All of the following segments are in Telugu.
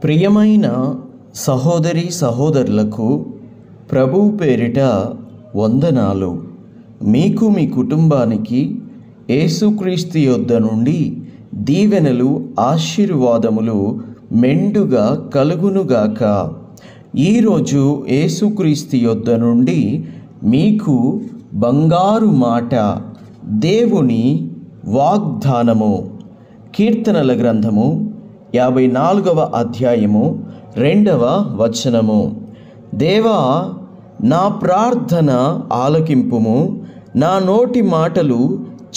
ప్రియమైన సహోదరి సహోదరులకు ప్రభువు పేరిట వందనాలు. మీకు మీ కుటుంబానికి యేసుక్రీస్తు యొద్ద నుండి దీవెనలు ఆశీర్వాదములు మెండుగా కలుగునుగాక. ఈరోజు యేసుక్రీస్తు యొద్ద నుండి మీకు బంగారు మాట, దేవుని వాగ్దానము. కీర్తనల గ్రంథము 54వ అధ్యాయము 2వ వచనము. దేవా, నా ప్రార్థన ఆలకింపుము, నా నోటి మాటలు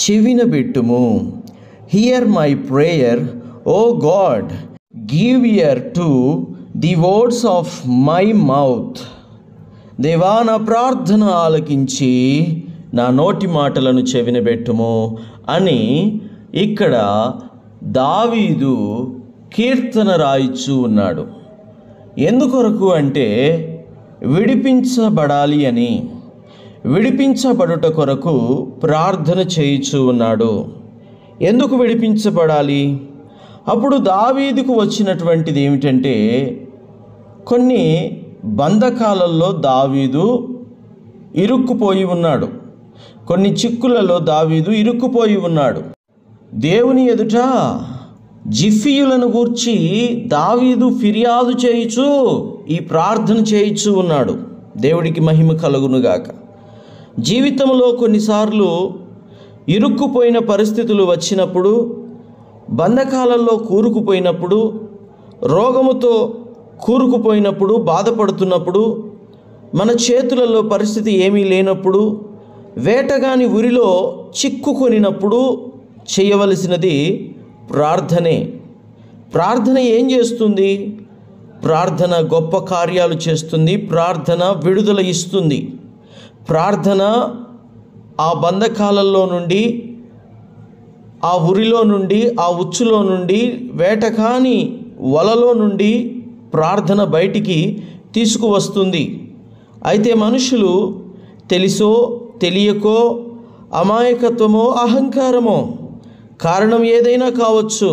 చెవినబెట్టుము. Hear my prayer, O God, give ear to the words of my mouth. దేవా, నా ప్రార్థన ఆలకించి నా నోటి మాటలను చెవినబెట్టుము అని ఇక్కడ దావీదు కీర్తన రాయిచూ ఉన్నాడు. ఎందుకొరకు అంటే విడిపించబడాలి అని, విడిపించబడుట కొరకు ప్రార్థన చేయుచూ ఉన్నాడు. ఎందుకు విడిపించబడాలి? అప్పుడు దావీదుకు వచ్చినటువంటిది ఏమిటంటే, కొన్ని బంధకాలలో దావీదు ఇరుక్కుపోయి ఉన్నాడు. కొన్ని చిక్కులలో దావీదు ఇరుక్కుపోయి ఉన్నాడు. దేవుని ఎదుట జిఫీయులను గూర్చి దావీదు ఫిర్యాదు చేయుచు ఈ ప్రార్థన చేయుచు ఉన్నాడు. దేవుడికి మహిమ కలుగునుగాక. జీవితంలో కొన్నిసార్లు ఇరుక్కుపోయిన పరిస్థితులు వచ్చినప్పుడు, బంధకాలలో కూరుకుపోయినప్పుడు, రోగముతో కూరుకుపోయినప్పుడు, బాధపడుతున్నప్పుడు, మన చేతులలో పరిస్థితి ఏమీ లేనప్పుడు, వేటగాని ఉరిలో చిక్కుకొనినప్పుడు చేయవలసినది ప్రార్థనే. ప్రార్థన ఏం చేస్తుంది? ప్రార్థన గొప్ప కార్యాలు చేస్తుంది. ప్రార్థన విడుదల ఇస్తుంది. ప్రార్థన ఆ బంధకాలలో నుండి, ఆ ఉరిలో నుండి, ఆ ఉచ్చులో నుండి, వేటకాని వలలో నుండి ప్రార్థన బయటికి తీసుకువస్తుంది. అయితే మనుషులు తెలిసో తెలియకో, అమాయకత్వమో అహంకారమో, కారణం ఏదైనా కావచ్చు,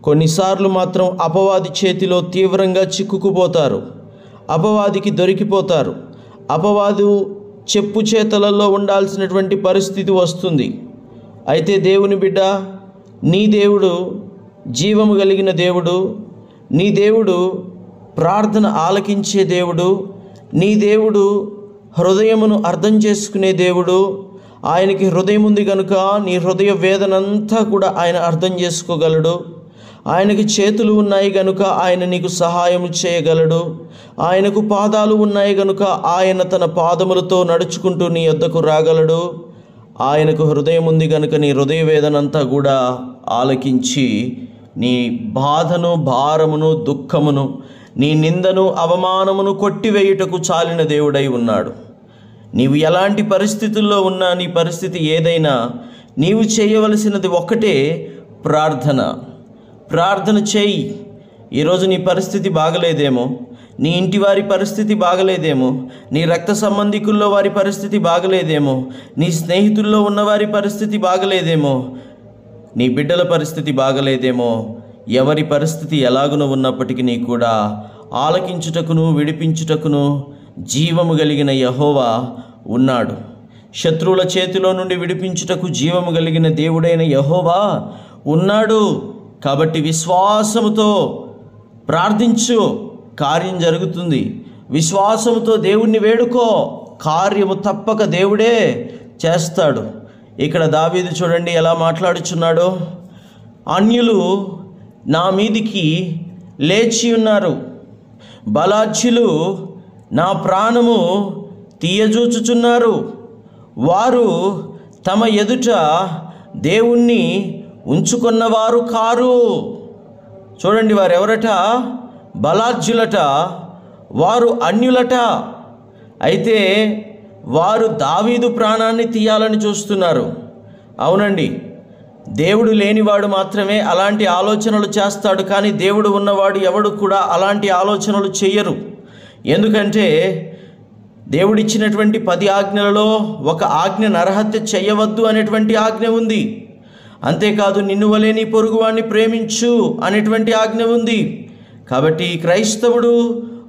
కొన్నిసార్లు మాత్రం అపవాది చేతిలో తీవ్రంగా చిక్కుకుపోతారు. అపవాదికి దొరికిపోతారు. అపవాదు చెప్పు చేతలలో ఉండాల్సినటువంటి పరిస్థితి వస్తుంది. అయితే దేవుని బిడ్డ, నీ దేవుడు జీవము కలిగిన దేవుడు, నీ దేవుడు ప్రార్థన ఆలకించే దేవుడు, నీ దేవుడు హృదయమును అర్థం చేసుకునే దేవుడు. ఆయనకి హృదయం ఉంది కనుక నీ హృదయ వేదనంతా కూడా ఆయన అర్థం చేసుకోగలడు. ఆయనకి చేతులు ఉన్నాయి కనుక ఆయన నీకు సహాయం చేయగలడు. ఆయనకు పాదాలు ఉన్నాయి కనుక ఆయన తన పాదములతో నడుచుకుంటూ నీ యొద్దకు రాగలడు. ఆయనకు హృదయం ఉంది కనుక నీ హృదయ వేదనంతా కూడా ఆలకించి నీ బాధను, భారమును, దుఃఖమును, నీ నిందను, అవమానమును కొట్టివేయుటకు చాలిన దేవుడై ఉన్నాడు. నీవు ఎలాంటి పరిస్థితుల్లో ఉన్నా, నీ పరిస్థితి ఏదైనా, నీవు చేయవలసినది ఒక్కటే, ప్రార్థన. ప్రార్థన చేయి. ఈరోజు నీ పరిస్థితి బాగలేదేమో, నీ ఇంటి వారి పరిస్థితి బాగలేదేమో, నీ రక్త సంబంధికుల్లో వారి పరిస్థితి బాగలేదేమో, నీ స్నేహితుల్లో ఉన్నవారి పరిస్థితి బాగలేదేమో, నీ బిడ్డల పరిస్థితి బాగలేదేమో, ఎవరి పరిస్థితి ఎలాగునో ఉన్నప్పటికీ కూడా ఆలకించుటకును, విడిపించుటకును జీవము కలిగిన యెహోవా ఉన్నాడు. శత్రువుల చేతిలో నుండి విడిపించుటకు జీవము కలిగిన దేవుడైన యెహోవా ఉన్నాడు. కాబట్టి విశ్వాసముతో ప్రార్థించు, కార్యం జరుగుతుంది. విశ్వాసముతో దేవుణ్ణి వేడుకో, కార్యము తప్పక దేవుడే చేస్తాడు. ఇక్కడ దావీదు చూడండి ఎలా మాట్లాడుచున్నాడో. అన్యులు నా మీదికి లేచి ఉన్నారు, బలాఢ్యులు నా ప్రాణము తీయజూచుచున్నారు. వారు తమ ఎదుట దేవుణ్ణి ఉంచుకున్నవారు కారు. చూడండి, వారు ఎవరట? బలాఢ్యులట, వారు అన్యులట. అయితే వారు దావీదు ప్రాణాన్ని తీయాలని చూస్తున్నారు. అవునండి, దేవుడు లేనివాడు మాత్రమే అలాంటి ఆలోచనలు చేస్తాడు. కానీ దేవుడు ఉన్నవాడు ఎవడు కూడా అలాంటి ఆలోచనలు చెయ్యరు. ఎందుకంటే దేవుడిచ్చినటువంటి 10 ఆజ్ఞలలో ఒక ఆజ్ఞ నరహత్య చేయవద్దు అనేటువంటి ఆజ్ఞ ఉంది. అంతేకాదు నిన్ను వలె నీ పొరుగువాణ్ణి ప్రేమించు అనేటువంటి ఆజ్ఞ ఉంది. కాబట్టి క్రైస్తవుడు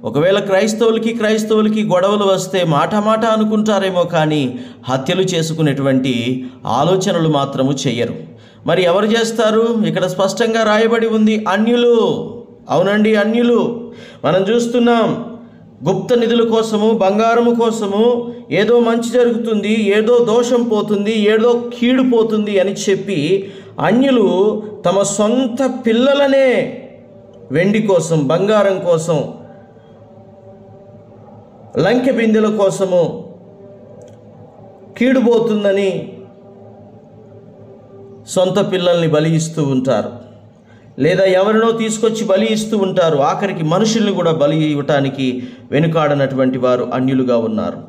ఒకవేళ క్రైస్తవులకి గొడవలు వస్తే మాట అనుకుంటారేమో, కానీ హత్యలు చేసుకునేటువంటి ఆలోచనలు మాత్రము చెయ్యరు. మరి ఎవరు చేస్తారు? ఇక్కడ స్పష్టంగా రాయబడి ఉంది, అన్యులు. అవునండి, అన్యులు. మనం చూస్తున్నాం, గుప్త నిధుల కోసము, బంగారము కోసము, ఏదో మంచి జరుగుతుంది, ఏదో దోషం పోతుంది, ఏదో కీడు పోతుంది అని చెప్పి అన్యులు తమ సొంత పిల్లలనే వెండి కోసం, బంగారం కోసం, లంకె బిందెల కోసము కీడు పోతుందని సొంత పిల్లల్ని బలి ఇస్తూ ఉంటారు, లేదా ఎవరినో తీసుకొచ్చి బలి ఇస్తూ ఉంటారు. ఆఖరికి మనుషుల్ని కూడా బలి ఇవ్వటానికి వెనుకాడనటువంటి వారు అన్యులుగా ఉన్నారు.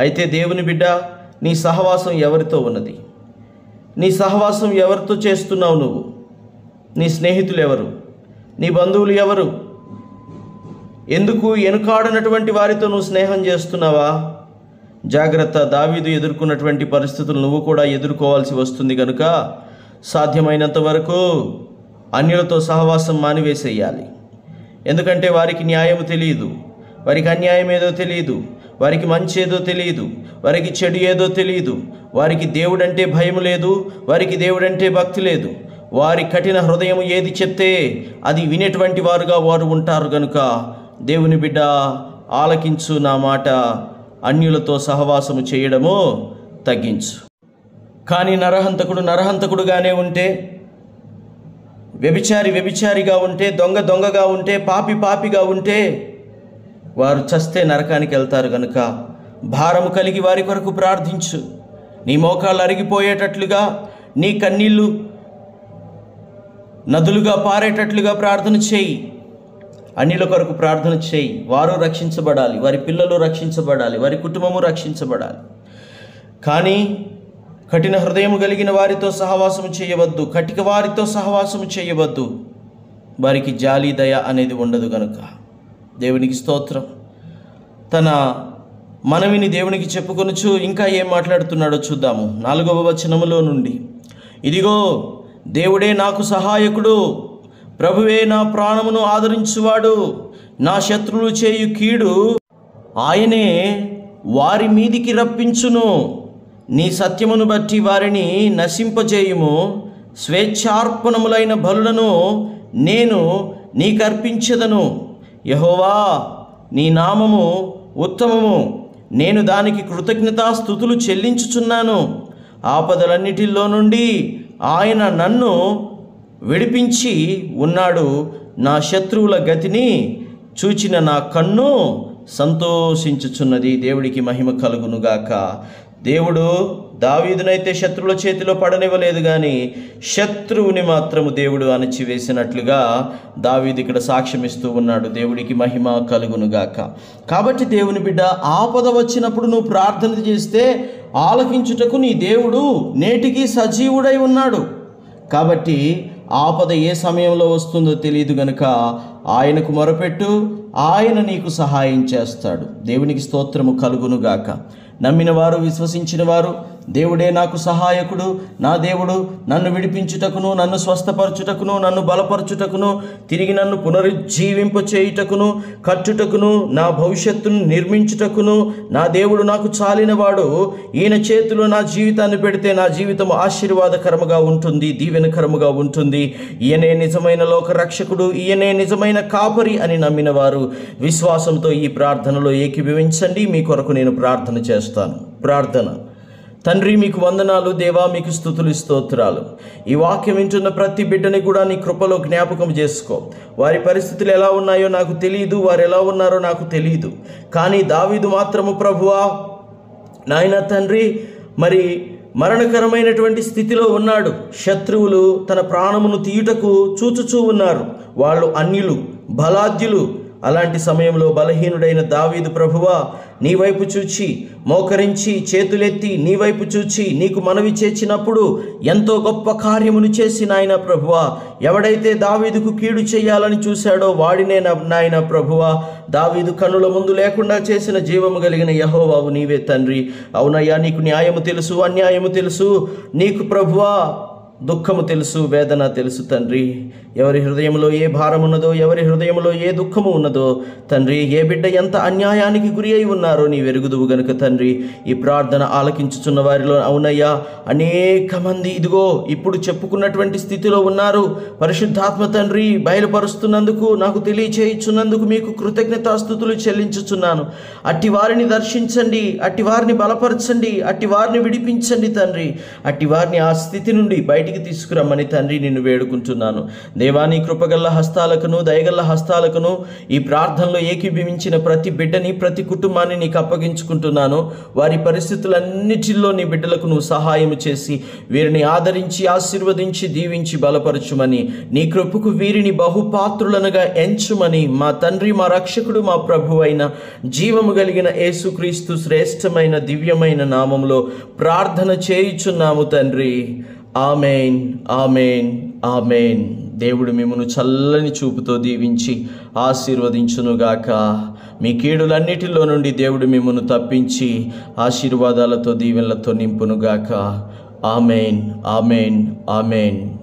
అయితే దేవుని బిడ్డ, నీ సహవాసం ఎవరితో ఉన్నది? నీ సహవాసం ఎవరితో చేస్తున్నావు? నువ్వు, నీ స్నేహితులు ఎవరు? నీ బంధువులు ఎవరు? ఎందుకు వెనుకాడనటువంటి వారితో నువ్వు స్నేహం చేస్తున్నావా? జాగ్రత్త. దావీదు ఎదుర్కొన్నటువంటి పరిస్థితులు నువ్వు కూడా ఎదుర్కోవాల్సి వస్తుంది కనుక సాధ్యమైనంత వరకు అన్యులతో సహవాసం మానివేసేయాలి. ఎందుకంటే వారికి న్యాయము తెలియదు, వారికి అన్యాయం ఏదో తెలియదు, వారికి మంచి ఏదో తెలియదు, వారికి చెడు ఏదో తెలియదు, వారికి దేవుడంటే భయం లేదు, వారికి దేవుడంటే భక్తి లేదు. వారి కఠిన హృదయం ఏది చెప్తే అది వినేటువంటి వారుగా వారు ఉంటారు కనుక దేవుని బిడ్డ, ఆలకించు నా మాట, అన్యులతో సహవాసము చేయడము తగ్గించు. కానీ నరహంతకుడుగానే ఉంటే, వ్యభిచారిగా ఉంటే, దొంగగా ఉంటే, పాపిగా ఉంటే వారు చస్తే నరకానికి వెళ్తారు కనుక భారము కలిగి వారి కొరకు ప్రార్థించు. నీ మోకాళ్ళు అరిగిపోయేటట్లుగా, నీ కన్నీళ్ళు నదులుగా పారేటట్లుగా ప్రార్థన చేయి. అన్యుల కొరకు ప్రార్థన చేయి. వారు రక్షించబడాలి, వారి పిల్లలు రక్షించబడాలి, వారి కుటుంబము రక్షించబడాలి. కానీ కఠిన హృదయం కలిగిన వారితో సహవాసము చేయవద్దు, కటిక వారితో సహవాసము చేయవద్దు. వారికి జాలి దయ అనేది ఉండదు గనుక. దేవునికి స్తోత్రం. తన మనవిని దేవునికి చెప్పుకొనుచు ఇంకా ఏం మాట్లాడుతున్నాడో చూద్దాము. 4వ వచనములో నుండి, ఇదిగో దేవుడే నాకు సహాయకుడు, ప్రభువే నా ప్రాణమును ఆదరించువాడు, నా శత్రువులు చేయు కీడు ఆయనే వారి మీదికి రప్పించును. నీ సత్యమును బట్టి వారిని నశింపజేయుము. స్వేచ్ఛార్పణములైన బలులను నేను నీకర్పించెదను. యెహోవా, నీ నామము ఉత్తమము, నేను దానికి కృతజ్ఞతాస్తుతులు చెల్లించుచున్నాను. ఆపదలన్నిటిలో నుండి ఆయన నన్ను విడిపించి ఉన్నాడు. నా శత్రువుల గతిని చూచిన నా కన్ను సంతోషించుచున్నది. దేవుడికి మహిమ కలుగునుగాక. దేవుడు దావీదునైతే శత్రువుల చేతిలో పడనివ్వలేదు, కానీ శత్రువుని మాత్రము దేవుడు అణచివేసినట్లుగా దావీదు ఇక్కడ సాక్ష్యమిస్తూ ఉన్నాడు. దేవుడికి మహిమ కలుగునుగాక. కాబట్టి దేవుని బిడ్డ, ఆపద వచ్చినప్పుడు నువ్వు ప్రార్థన చేస్తే ఆలకించుటకు నీ దేవుడు నేటికి సజీవుడై ఉన్నాడు. కాబట్టి ఆపద ఏ సమయంలో వస్తుందో తెలియదు గనుక ఆయనకు మొరపెట్టు, ఆయన నీకు సహాయం చేస్తాడు. దేవునికి స్తోత్రము కలుగునుగాక. నమ్మిన వారు, విశ్వసించిన వారు, దేవుడే నాకు సహాయకుడు, నా దేవుడు నన్ను విడిపించుటకును, నన్ను స్వస్థపరచుటకును, నన్ను బలపరచుటకును, తిరిగి నన్ను పునరుజ్జీవింప చేయుటకును, కట్టుటకును, నా భవిష్యత్తును నిర్మించుటకును నా దేవుడు నాకు చాలినవాడు. ఈయన చేతిలో నా జీవితాన్ని పెడితే నా జీవితం ఆశీర్వాదకరముగా ఉంటుంది, దీవెనకరముగా ఉంటుంది. ఈయనే నిజమైన లోక రక్షకుడు, ఈయనే నిజమైన కాపరి అని నమ్మిన వారు విశ్వాసంతో ఈ ప్రార్థనలో ఏకీభవించండి. మీ కొరకు నేను ప్రార్థన చేస్తాను. ప్రార్థన. తండ్రి, మీకు వందనాలు. దేవా, మీకు స్తుతులు, స్తోత్రాలు. ఈ వాక్యం వింటున్న ప్రతి బిడ్డని కూడా నీ కృపలో జ్ఞాపకం చేసుకో. వారి పరిస్థితులు ఎలా ఉన్నాయో నాకు తెలియదు, వారు ఎలా ఉన్నారో నాకు తెలియదు. కానీ దావీదు మాత్రము, ప్రభువా నాయన తండ్రి, మరి మరణకరమైనటువంటి స్థితిలో ఉన్నాడు. శత్రువులు తన ప్రాణమును తీయుటకు చూచుచూ ఉన్నారు. వాళ్ళు అన్యులు, బలాద్యులు. అలాంటి సమయంలో బలహీనుడైన దావీదు, ప్రభువా నీ వైపు చూచి, మోకరించి, చేతులెత్తి నీ వైపు చూచి నీకు మనవి చేసినప్పుడు ఎంతో గొప్ప కార్యమును చేసి నాయన ప్రభువా, ఎవడైతే దావీదుకు కీడు చేయాలని చూశాడో వాడినే నాయన ప్రభువా, దావీదు కన్నుల ముందు లేకుండా చేసిన జీవము కలిగిన యెహోవావు నీవే తండ్రి. అవునయ్యా, నీకు న్యాయము తెలుసు, అన్యాయము తెలుసు. నీకు ప్రభువా దుఃఖము తెలుసు, వేదన తెలుసు తండ్రి. ఎవరి హృదయంలో ఏ భారం ఉన్నదో, ఎవరి హృదయంలో ఏ దుఃఖము ఉన్నదో తండ్రి, ఏ బిడ్డ ఎంత అన్యాయానికి గురి అయి ఉన్నారో నీ వెరుగుదువు గనుక తండ్రి, ఈ ప్రార్థన ఆలకించుచున్న వారిలో అవునయ్యా అనేక మంది ఇదిగో ఇప్పుడు చెప్పుకున్నటువంటి స్థితిలో ఉన్నారు. పరిశుద్ధాత్మ తండ్రి బయలుపరుస్తున్నందుకు, నాకు తెలియచేయుచున్నందుకు మీకు కృతజ్ఞతాస్తుతులు చెల్లించుచున్నాను. అట్టి వారిని దర్శించండి, అట్టి వారిని బలపరచండి, అట్టి వారిని విడిపించండి తండ్రి. అట్టి వారిని ఆ స్థితి నుండి బయటికి తీసుకురమ్మని తండ్రి నిన్ను వేడుకుంటున్నాను. దేవా, నీ కృపగల్ల హస్తాలకును, దయగల్ల హస్తాలకును ఈ ప్రార్థనలో ఏకీభవించిన ప్రతి బిడ్డని, ప్రతి కుటుంబాన్ని నీకు అప్పగించుకుంటున్నాను. వారి పరిస్థితులన్నిటిలో నీ బిడ్డలకు నువ్వు సహాయం చేసి వీరిని ఆదరించి, ఆశీర్వదించి, దీవించి బలపరచుమని, నీ కృపకు వీరిని బహుపాత్రులనుగా ఎంచుమని మా తండ్రి, మా రక్షకుడు, మా ప్రభు అయిన జీవము కలిగిన యేసుక్రీస్తు శ్రేష్టమైన దివ్యమైన నామములో ప్రార్థన చేయుచున్నాము తండ్రి. Amen, amen, amen. దేవుడు మిమ్మును చల్లని చూపుతో దీవించి ఆశీర్వదించునుగాక. మీ కీడులన్నిటిలో నుండి దేవుడు మిమ్మును తప్పించి ఆశీర్వాదాలతో, దీవెనలతో నింపునుగాక. Amen, amen, amen.